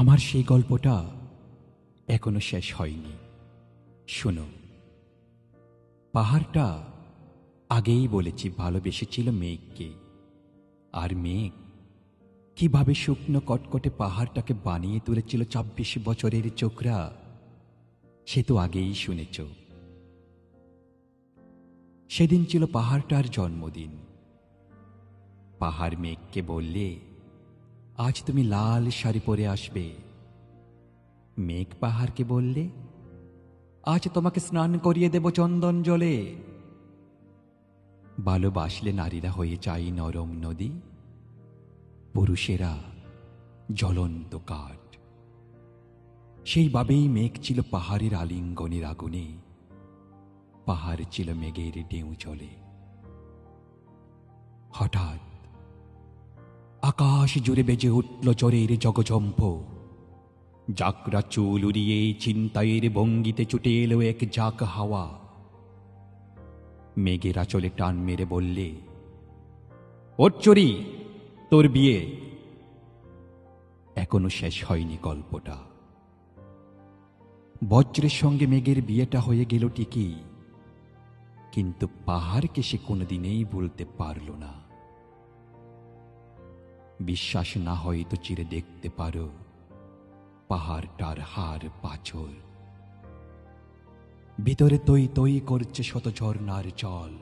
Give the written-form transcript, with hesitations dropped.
আমার সেই গল্পটা এখনো শেষ হয়নি। শোনো, পাহাড়টা আগেই বলেছি ভালোবেসেছিল মেঘকে, আর মেঘ কিভাবে শুকনো কটকটে পাহাড়টাকে বানিয়ে তুলেছিল ২৪ বছরের চোখরা, সে তো আগেই শুনেছ। সেদিন ছিল পাহাড়টার জন্মদিন। পাহাড় মেঘকে বললে, আজ তুমি লাল শাড়ি পরে আসবে। মেঘ পাহাড়কে বললে, আজ তোমাকে স্নান করিয়ে দেব চন্দন জলে। ভালোবাসলে নারীরা হয়ে যায় নরম নদী, পুরুষেরা জ্বলন্ত কাঠ। সেইভাবেই মেঘ ছিল পাহাড়ের আলিঙ্গনের আগুনে, পাহাড় ছিল মেঘের ঢেউ জলে। হঠাৎ আকাশ জুড়ে বেজে উঠল জ্বরের জগজম্প। জাকরা চুল উড়িয়ে চিন্তায়ের ভঙ্গিতে ছুটে এলো এক ঝাঁক হাওয়া। মেঘের আঁচলে টান মেরে বললে, ওঠ চড়ি, তোর বিয়ে। এখনো শেষ হয়নি গল্পটা। বজ্রের সঙ্গে মেঘের বিয়েটা হয়ে গেল ঠিকই, কিন্তু পাহাড়কে সে কোনোদিনেই ভুলতে পারল না। বিশ্বাস না হয় তো চিরে দেখতে পারো পাহাড়টার হাড় পাথর। ভিতরে তৈ তৈ করছে শত ঝর্ণার জল।